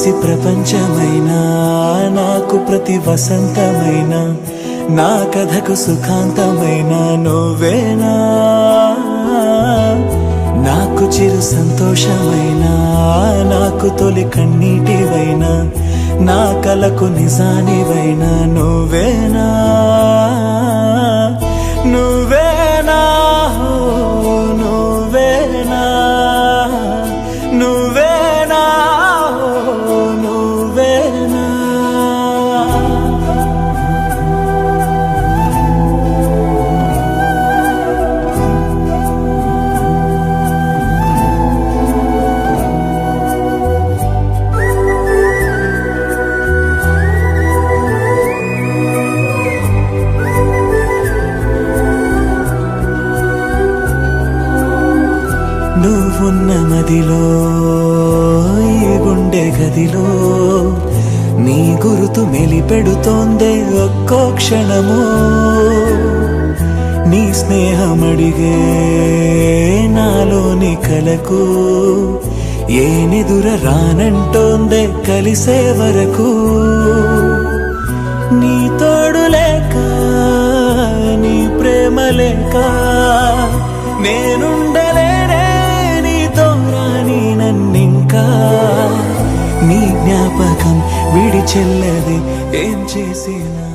పసి ప్రపంచమైనా నాకు ప్రతి వసంతమైనా నా కథకు సుఖాంతమైన నువ్వేనా నాకు చిరు సంతోషమైనా నాకు తొలి కన్నీటివైనా నా కలకు నిజానివైనా నువ్వేనా నువ్వేనా నువ్వేనా నువ్వేనా నువ్వేనా నువ్వున్న మదిలో ఈ గుండె గదిలో నీ గురుతు మెలిపెడుతోందే ఒక్కో క్షణము నీ స్నేహమడిగే నాలోని కలకు ఏ నిదుర రానంటోందే కలిసే వరకు నీ తోడు లేక నీ ప్రేమ లేక నేనుండలేనే నన్నింకా నీ జ్ఞాపకం విడిచెల్లది ఏం చేసినా